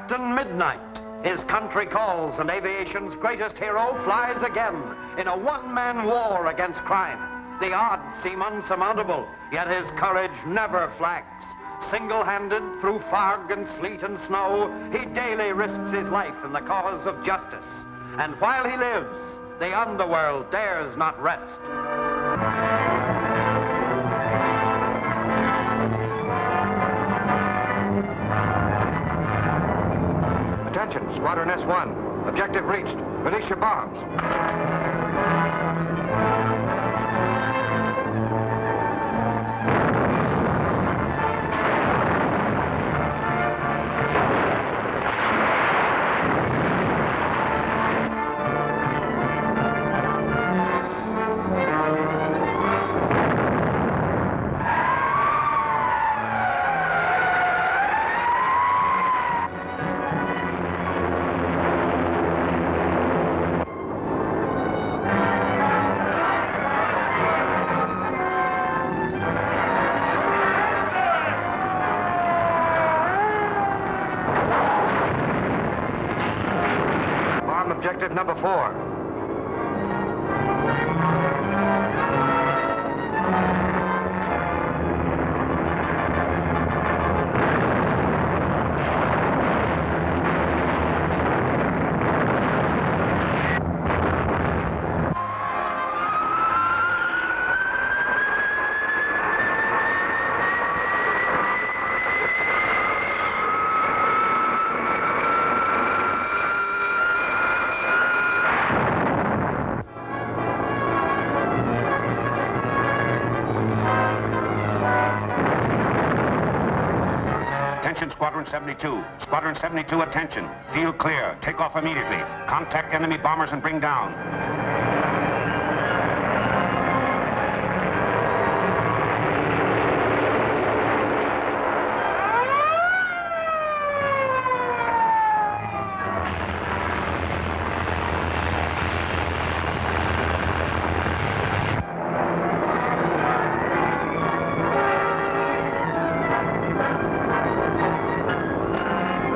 Captain Midnight. His country calls, and aviation's greatest hero flies again in a one-man war against crime. The odds seem unsurmountable, yet his courage never flags. Single-handed through fog and sleet and snow, he daily risks his life in the cause of justice. And while he lives, the underworld dares not rest. Attention, Squadron S1. Objective reached. Release your bombs. Objective number 4. Attention, Squadron 72. Squadron 72, attention. Field clear. Take off immediately. Contact enemy bombers and bring down.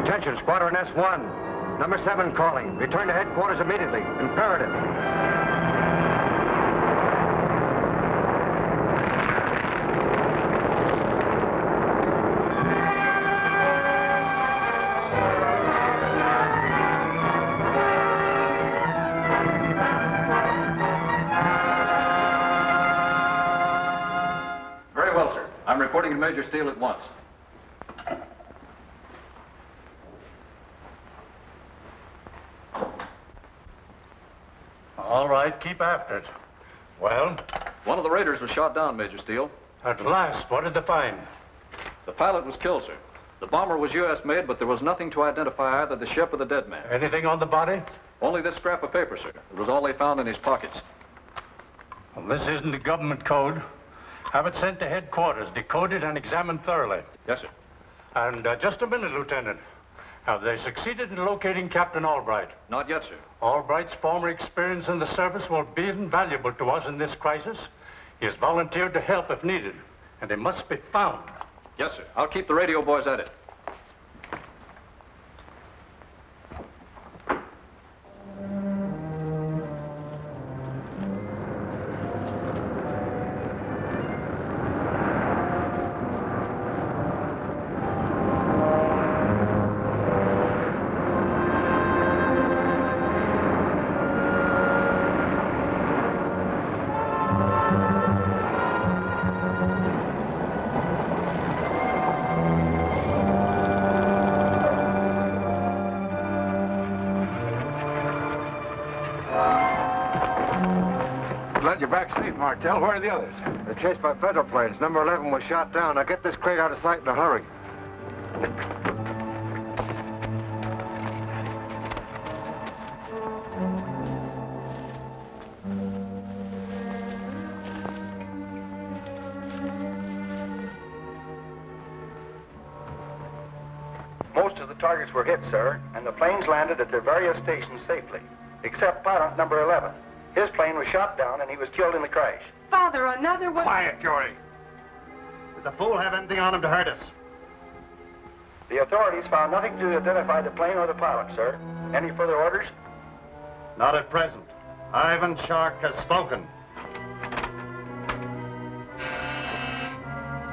Attention, Squadron S1. Number 7 calling. Return to headquarters immediately. Imperative. Very well, sir. I'm reporting to Major Steele at once. All right, keep after it. Well? One of the raiders was shot down, Major Steele. At last, what did they find? The pilot was killed, sir. The bomber was U.S. made, but there was nothing to identify either the ship or the dead man. Anything on the body? Only this scrap of paper, sir. It was all they found in his pockets. Well, this isn't a government code. Have it sent to headquarters, decoded and examined thoroughly. Yes, sir. And just a minute, Lieutenant. Have they succeeded in locating Captain Albright? Not yet, sir. Albright's former experience in the service will be invaluable to us in this crisis. He has volunteered to help if needed, and he must be found. Yes, sir. I'll keep the radio boys at it. Glad you're back safe, Martel. Where are the others? They're chased by federal planes. Number 11 was shot down. Now get this crate out of sight in a hurry. Most of the targets were hit, sir, and the planes landed at their various stations safely, except pilot number 11. His plane was shot down and he was killed in the crash. Father, another one. Quiet, Jory. Did the fool have anything on him to hurt us? The authorities found nothing to identify the plane or the pilot, sir. Any further orders? Not at present. Ivan Shark has spoken.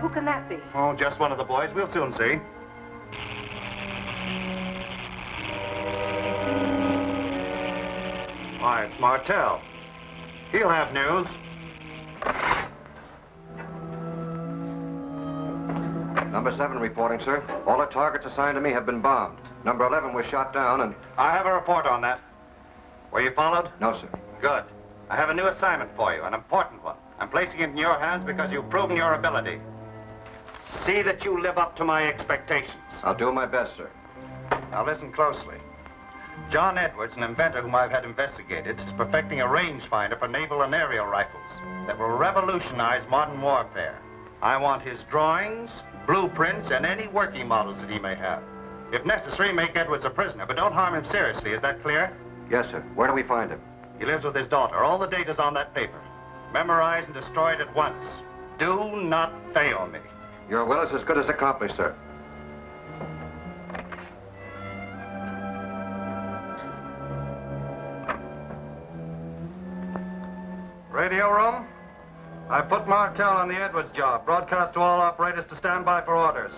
Who can that be? Oh, just one of the boys. We'll soon see. Why, it's Martell. He'll have news. Number 7 reporting, sir. All the targets assigned to me have been bombed. Number 11 was shot down and... I have a report on that. Were you followed? No, sir. Good. I have a new assignment for you, an important one. I'm placing it in your hands because you've proven your ability. See that you live up to my expectations. I'll do my best, sir. Now listen closely. John Edwards, an inventor whom I've had investigated, is perfecting a rangefinder for naval and aerial rifles that will revolutionize modern warfare. I want his drawings, blueprints, and any working models that he may have. If necessary, make Edwards a prisoner, but don't harm him seriously. Is that clear? Yes, sir. Where do we find him? He lives with his daughter. All the data's on that paper. Memorize and destroy it at once. Do not fail me. Your will is as good as accomplished, sir. Radio room? I put Martell on the Edwards job. Broadcast to all operators to stand by for orders.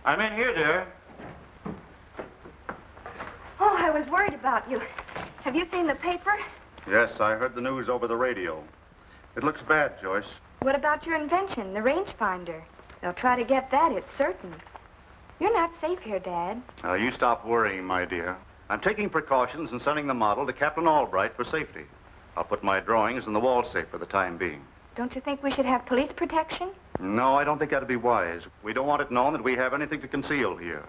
I'm in here, dear. Oh, I was worried about you. Have you seen the paper? Yes, I heard the news over the radio. It looks bad, Joyce. What about your invention, the rangefinder? They'll try to get that, it's certain. You're not safe here, Dad. Now, you stop worrying, my dear. I'm taking precautions and sending the model to Captain Albright for safety. I'll put my drawings in the wall safe for the time being. Don't you think we should have police protection? No, I don't think that'd be wise. We don't want it known that we have anything to conceal here.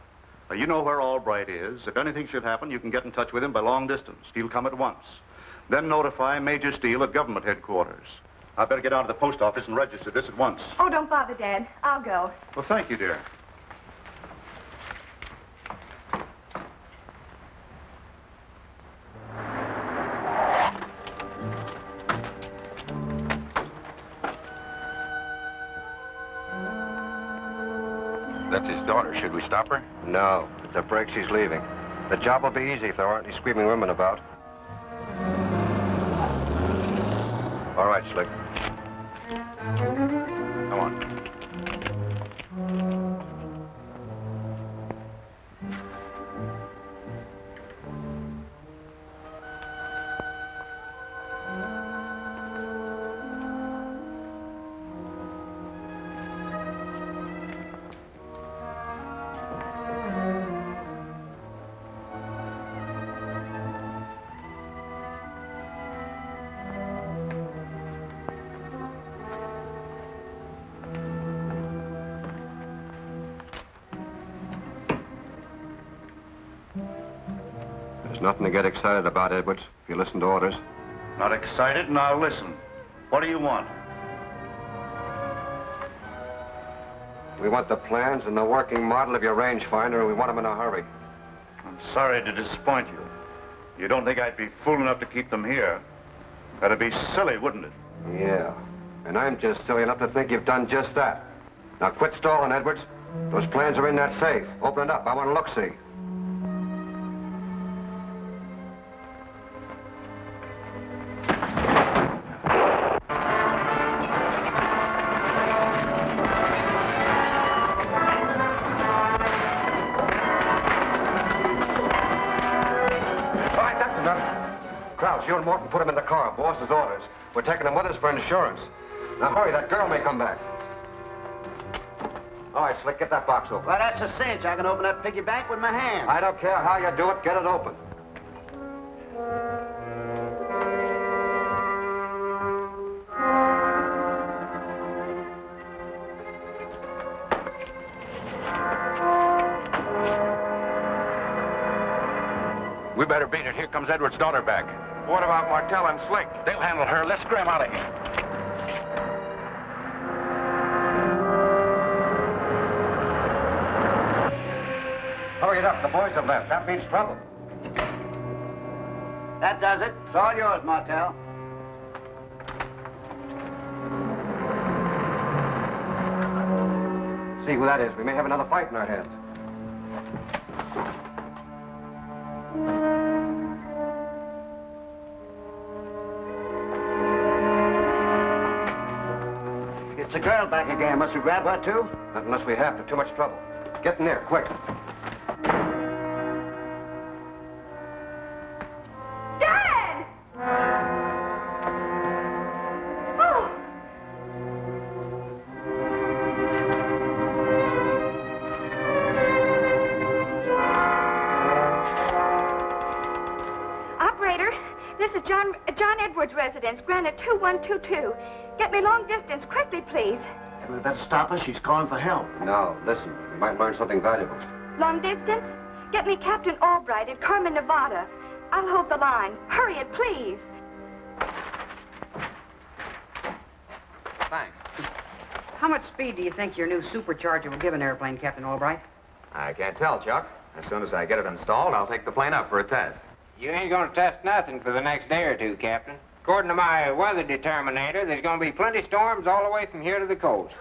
You know where Albright is. If anything should happen, you can get in touch with him by long distance. He'll come at once. Then notify Major Steele at government headquarters. I better get down to the post office and register this at once. Oh, don't bother, Dad. I'll go. Well, thank you, dear. That's his daughter. Should we stop her? No. It's a break, she's leaving. The job will be easy if there aren't any screaming women about. All right, Slick. Come on. Nothing to get excited about, Edwards, if you listen to orders. Not excited, and I'll listen. What do you want? We want the plans and the working model of your rangefinder, and we want them in a hurry. I'm sorry to disappoint you. You don't think I'd be fool enough to keep them here? That'd be silly, wouldn't it? Yeah, and I'm just silly enough to think you've done just that. Now quit stalling, Edwards. Those plans are in that safe. Open it up. I want to look-see. You and Morton put him in the car. Boss's orders. We're taking him with us for insurance. Now hurry, that girl may come back. All right, Slick, get that box open. Well, that's a cinch. I can open that piggy bank with my hand. I don't care how you do it. Get it open. We better beat it. Here comes Edward's daughter back. What about Martell and Slick? They'll handle her. Let's scram out of here. Hurry it up. The boys have left. That means trouble. That does it. It's all yours, Martell. See who that is. We may have another fight in our hands. It's a girl back again. Must we grab her, too? Not unless we have to. Too much trouble. Get in there, quick. Dad! Oh! Operator, this is John Edwards' residence, Granite 2122. Get me long distance, quickly, please. We better stop her. She's calling for help. No, listen. We might learn something valuable. Long distance? Get me Captain Albright at Carmen, Nevada. I'll hold the line. Hurry it, please. Thanks. How much speed do you think your new supercharger will give an airplane, Captain Albright? I can't tell, Chuck. As soon as I get it installed, I'll take the plane up for a test. You ain't gonna test nothing for the next day or two, Captain. According to my weather determinator, there's gonna be plenty storms all the way from here to the coast.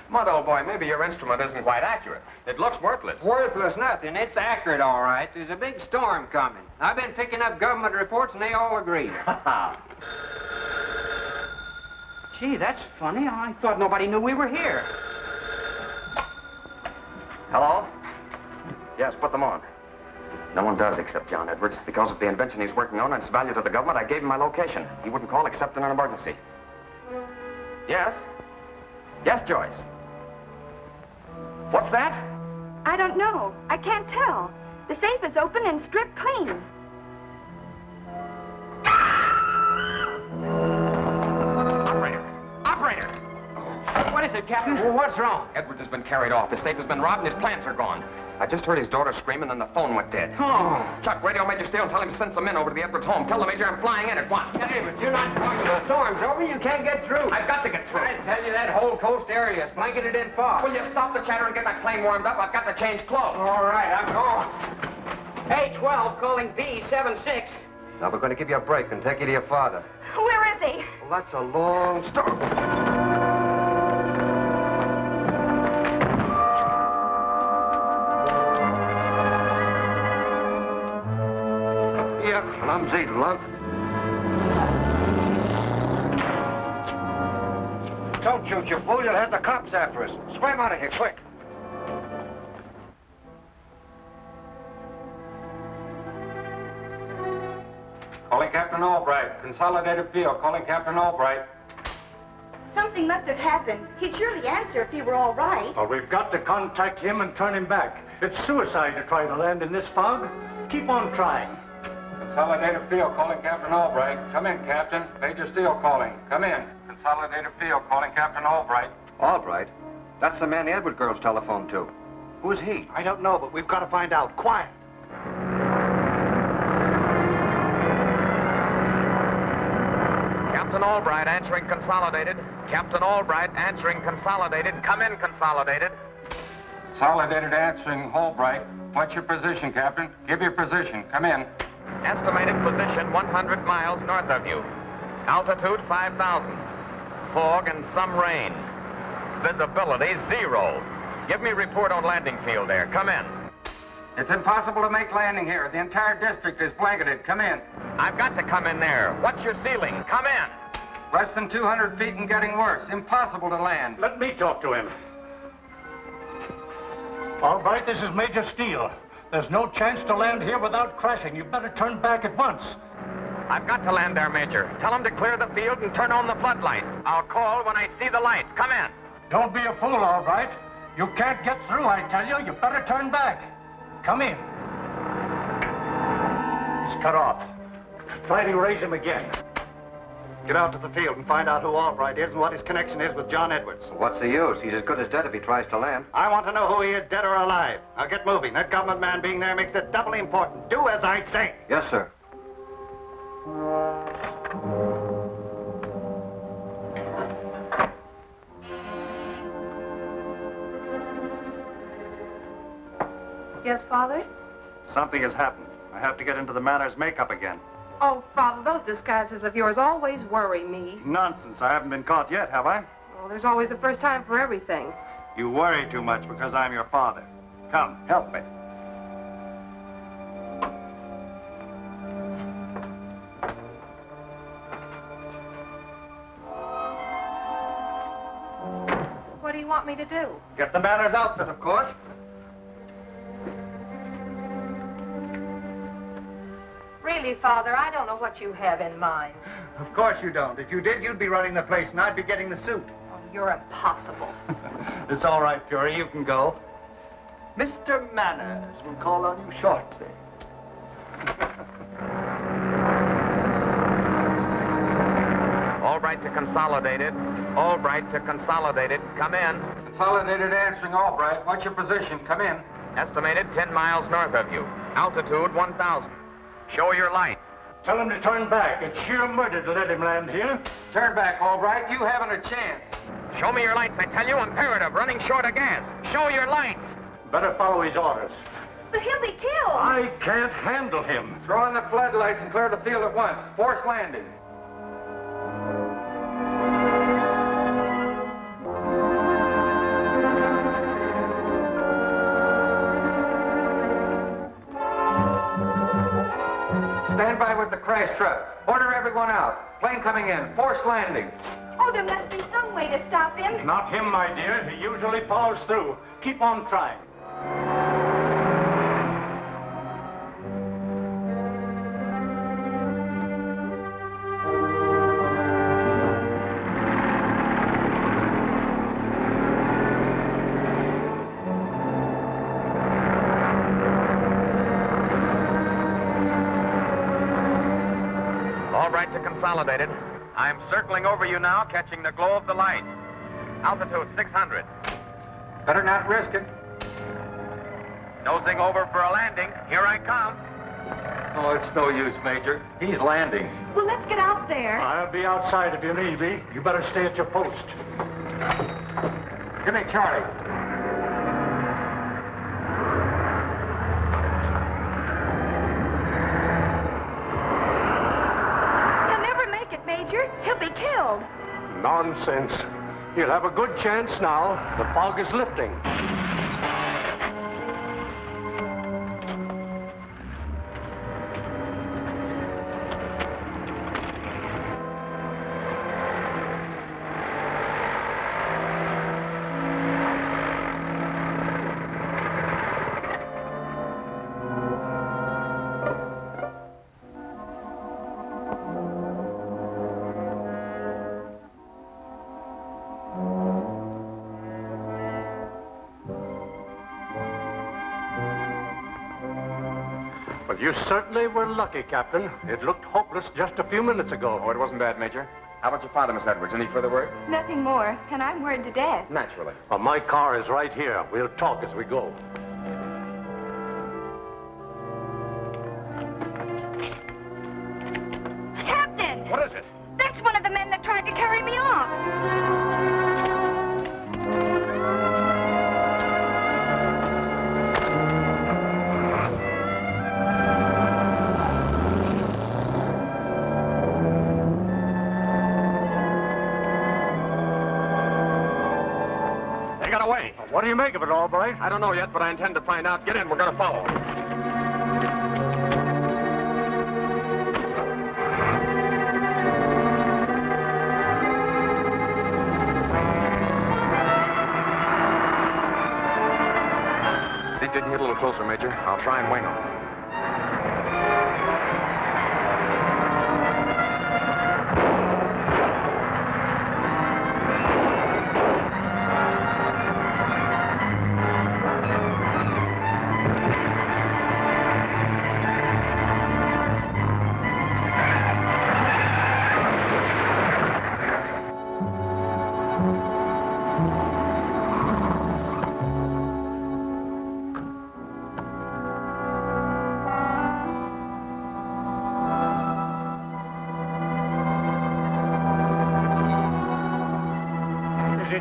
Mud, old boy, maybe your instrument isn't quite accurate. It looks worthless. Worthless nothing. It's accurate, all right. There's a big storm coming. I've been picking up government reports, and they all agree. Gee, that's funny. I thought nobody knew we were here. Hello? Yes, put them on. No one does except John Edwards. Because of the invention he's working on and its value to the government, I gave him my location. He wouldn't call except in an emergency. Yes? Yes, Joyce. What's that? I don't know. I can't tell. The safe is open and stripped clean. Operator! What is it, Captain? Well, what's wrong? Edwards has been carried off. His safe has been robbed and his plans are gone. I just heard his daughter scream and then the phone went dead. Oh. Chuck, radio Major Steele and tell him to send some men over to the Edwards home. Tell the Major I'm flying in at once. Hey, but you're not talking. The storm's over. You can't get through. I've got to get through. I tell you, that whole coast area is blanketed in fog. Will you stop the chatter and get my plane warmed up? I've got to change clothes. All right, I'm going. A12 calling B76. Now, we're going to give you a break and take you to your father. Where is he? Well, that's a long story. Clumsy lump. Don't shoot, you fool. You'll have the cops after us. Swim out of here, quick. Calling Captain Albright. Consolidated field. Calling Captain Albright. Something must have happened. He'd surely answer if he were all right. Well, we've got to contact him and turn him back. It's suicide to try to land in this fog. Keep on trying. Consolidated field. Calling Captain Albright. Come in, Captain. Major Steele calling. Come in. Consolidated field. Calling Captain Albright. Albright? That's the man the Edward girls telephoned to. Who's he? I don't know, but we've got to find out. Quiet. Captain Albright answering Consolidated. Captain Albright answering Consolidated. Come in, Consolidated. Consolidated answering Albright. What's your position, Captain? Give your position. Come in. Estimated position 100 miles north of you. Altitude 5,000. Fog and some rain. Visibility 0. Give me report on landing field there. Come in. It's impossible to make landing here. The entire district is blanketed. Come in. I've got to come in there. What's your ceiling? Come in. Less than 200 feet and getting worse. Impossible to land. Let me talk to him. All right, this is Major Steele. There's no chance to land here without crashing. You better turn back at once. I've got to land there, Major. Tell them to clear the field and turn on the floodlights. I'll call when I see the lights. Come in. Don't be a fool, all right. You can't get through, I tell you. You better turn back. Come in. He's cut off. Try to raise him again. Get out to the field and find out who Albright is and what his connection is with John Edwards. What's the use? He's as good as dead if he tries to land. I want to know who he is, dead or alive. Now get moving. That government man being there makes it doubly important. Do as I say. Yes, sir. Yes, Father? Something has happened. I have to get into the manor's makeup again. Oh, Father, those disguises of yours always worry me. Nonsense. I haven't been caught yet, have I? Oh, there's always a first time for everything. You worry too much because I'm your father. Come, help me. What do you want me to do? Get the manor's outfit, of course. Really, Father, I don't know what you have in mind. Of course you don't. If you did, you'd be running the place and I'd be getting the suit. Oh, you're impossible. It's all right, Fury. You can go. Mr. Manners will call on you shortly. Albright to Consolidated. Albright to Consolidated. Come in. Consolidated answering Albright. What's your position? Come in. Estimated 10 miles north of you. Altitude 1,000. Show your lights. Tell him to turn back. It's sheer murder to let him land here. Turn back, Albright. You haven't a chance. Show me your lights, I tell you. Imperative. Running short of gas. Show your lights. Better follow his orders. But he'll be killed. I can't handle him. Throw in the floodlights and clear the field at once. Force landing. Stand by with the crash truck. Order everyone out. Plane coming in. Force landing. Oh, there must be some way to stop him. Not him, my dear. He usually follows through. Keep on trying. Albright to Consolidated. I'm circling over you now, catching the glow of the lights. Altitude 600. Better not risk it. Nosing over for a landing. Here I come. Oh, it's no use, Major. He's landing. Well, let's get out there. I'll be outside if you need me. You better stay at your post. Give me Charlie. He'll never make it, Major. He'll be killed. Nonsense. You'll have a good chance now. The fog is lifting. But you certainly were lucky, Captain. It looked hopeless just a few minutes ago. Oh, it wasn't bad, Major. How about your father, Miss Edwards? Any further word? Nothing more, and I'm worried to death. Naturally. Well, my car is right here. We'll talk as we go. Captain! What is it? That's one of the men that tried to carry me off. They got away. What do you make of it, Albright? I don't know yet, but I intend to find out. Get in. We're going to follow. See if you can get a little closer, Major. I'll try and wing him.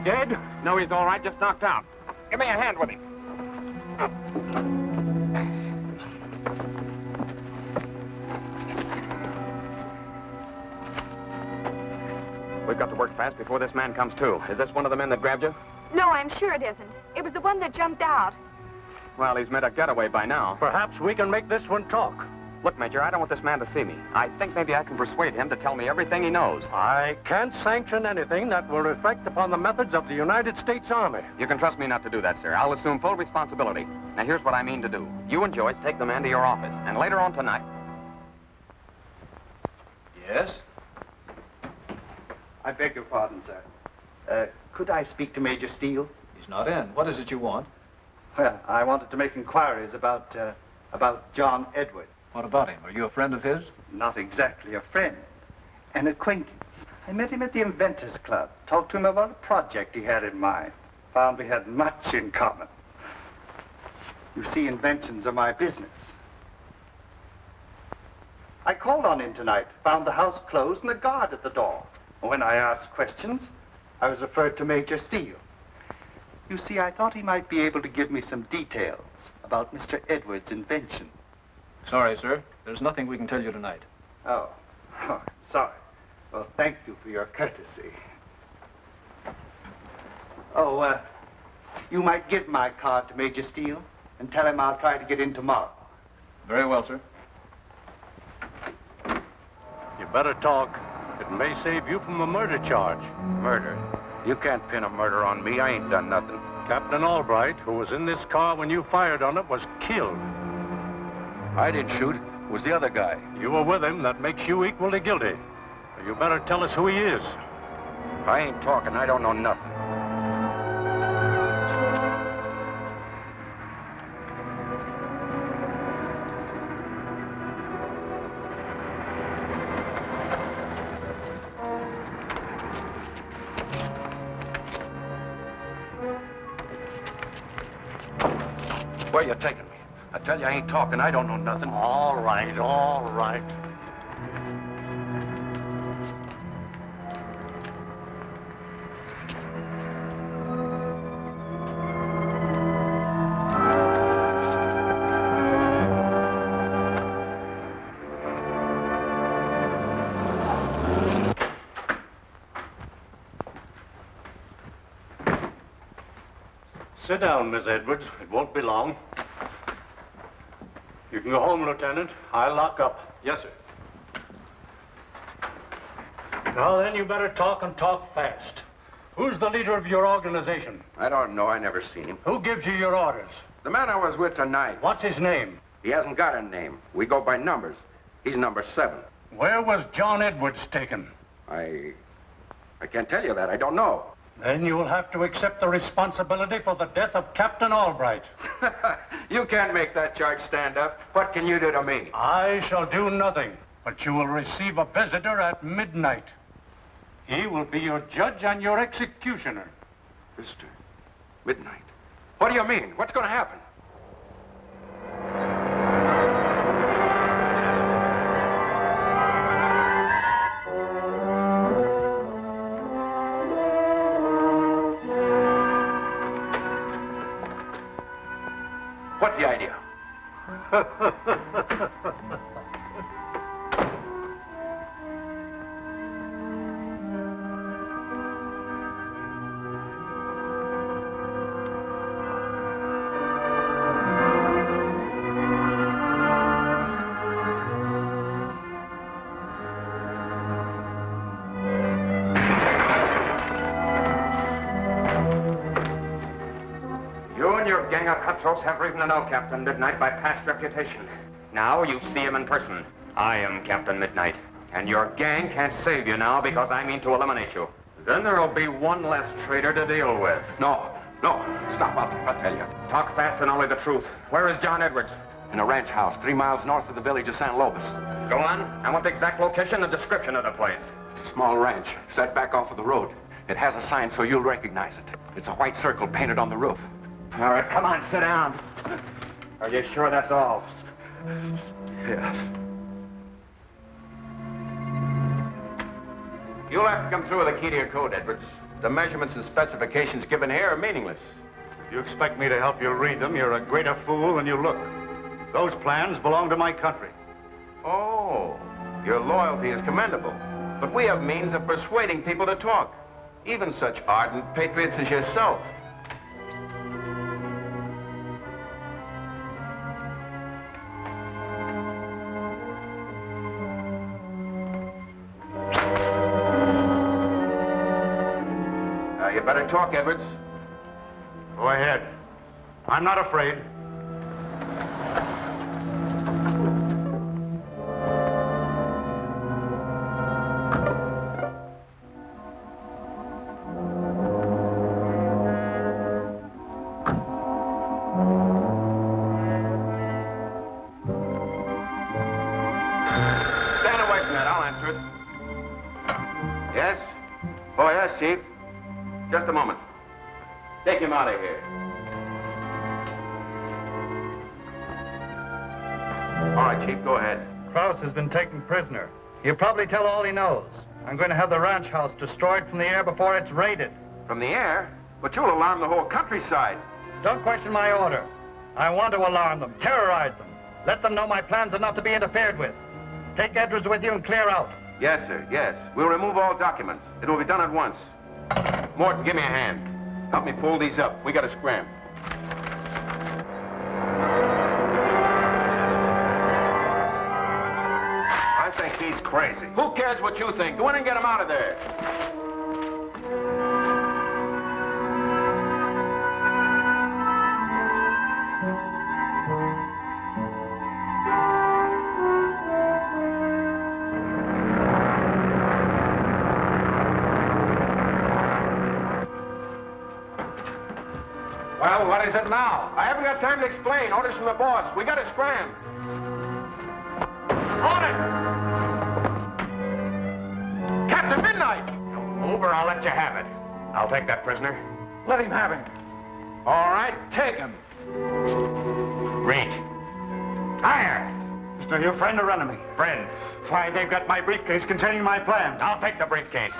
dead? No, he's all right, just knocked out. Give me a hand with him. We've got to work fast before this man comes to. Is this one of the men that grabbed you? No, I'm sure it isn't. It was the one that jumped out. Well, he's made a getaway by now. Perhaps we can make this one talk. Look, Major, I don't want this man to see me. I think maybe I can persuade him to tell me everything he knows. I can't sanction anything that will reflect upon the methods of the United States Army. You can trust me not to do that, sir. I'll assume full responsibility. Now, here's what I mean to do. You and Joyce take the man to your office, and later on tonight... Yes? I beg your pardon, sir. Could I speak to Major Steele? He's not in. What is it you want? Well, I wanted to make inquiries about John Edward. What about him? Are you a friend of his? Not exactly a friend. An acquaintance. I met him at the Inventors Club. Talked to him about a project he had in mind. Found we had much in common. You see, inventions are my business. I called on him tonight, found the house closed and a guard at the door. When I asked questions, I was referred to Major Steele. You see, I thought he might be able to give me some details about Mr. Edwards' invention. Sorry, sir. There's nothing we can tell you tonight. Oh, sorry. Well, thank you for your courtesy. Oh, you might give my card to Major Steele and tell him I'll try to get in tomorrow. Very well, sir. You better talk. It may save you from a murder charge. Murder? You can't pin a murder on me. I ain't done nothing. Captain Albright, who was in this car when you fired on it, was killed. I didn't shoot. It was the other guy. You were with him. That makes you equally guilty. You better tell us who he is. I ain't talking. I don't know nothing. Where you taking me? I tell you, I ain't talking. I don't know nothing. All right, all right. Sit down, Miss Edwards. It won't be long. You can go home, Lieutenant. I'll lock up. Yes, sir. Now then, you better talk and talk fast. Who's the leader of your organization? I don't know. I never seen him. Who gives you your orders? The man I was with tonight. What's his name? He hasn't got a name. We go by numbers. He's number 7. Where was John Edwards taken? I can't tell you that. I don't know. Then you will have to accept the responsibility for the death of Captain Albright. You can't make that charge stand up. What can you do to me? I shall do nothing, but you will receive a visitor at midnight. He will be your judge and your executioner. Visitor? Midnight? What do you mean? What's going to happen? What's the idea? Gang of cutthroats have reason to know Captain Midnight by past reputation. Now you see him in person. I am Captain Midnight, and your gang can't save you now because I mean to eliminate you. Then there'll be one less traitor to deal with. No, stop. I'll tell you. Talk fast and only the truth. Where is John Edwards? In a ranch house 3 miles north of the village of San Lobos. Go on. I want the exact location and description of the place. It's a small ranch, set back off of the road. It has a sign so you'll recognize it. It's a white circle painted on the roof. All right, come on, sit down. Are you sure that's all? Yes. You'll have to come through with a key to your code, Edwards. The measurements and specifications given here are meaningless. If you expect me to help you read them, you're a greater fool than you look. Those plans belong to my country. Oh, your loyalty is commendable. But we have means of persuading people to talk. Even such ardent patriots as yourself. You better talk, Edwards. Go ahead. I'm not afraid. Stand away from that. I'll answer it. Yes? Oh, yes, Chief. Just a moment. Take him out of here. All right, Chief, go ahead. Krause has been taken prisoner. He'll probably tell all he knows. I'm going to have the ranch house destroyed from the air before it's raided. From the air? But you'll alarm the whole countryside. Don't question my order. I want to alarm them, terrorize them. Let them know my plans are not to be interfered with. Take Edwards with you and clear out. Yes, sir, yes. We'll remove all documents. It will be done at once. Morton, give me a hand. Help me pull these up. We gotta scram. I think he's crazy. Who cares what you think? Go in and get him out of there. Well, what is it now? I haven't got time to explain. Orders from the boss. We gotta scram. Order! Captain Midnight! Move or I'll let you have it. I'll take that prisoner. Let him have him. All right, take him. Reach. Higher. Mister, your friend or enemy? Friend. Why, they've got my briefcase containing my plans. I'll take the briefcase.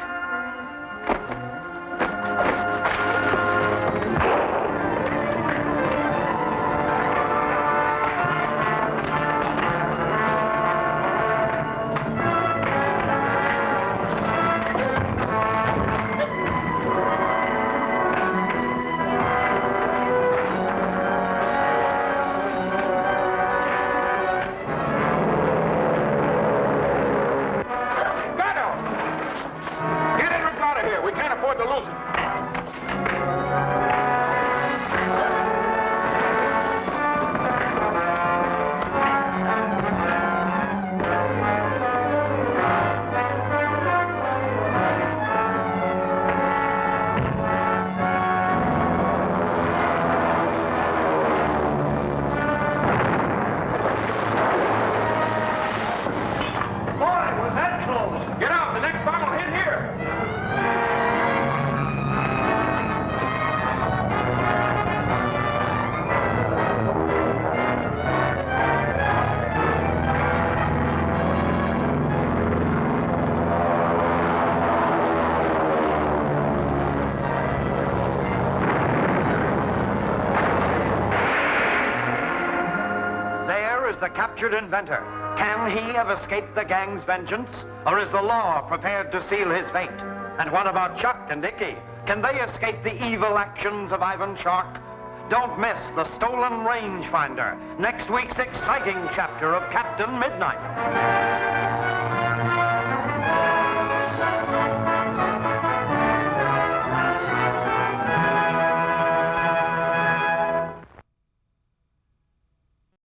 The captured inventor. Can he have escaped the gang's vengeance? Or is the law prepared to seal his fate? And what about Chuck and Icky? Can they escape the evil actions of Ivan Shark? Don't miss The Stolen Rangefinder, next week's exciting chapter of Captain Midnight.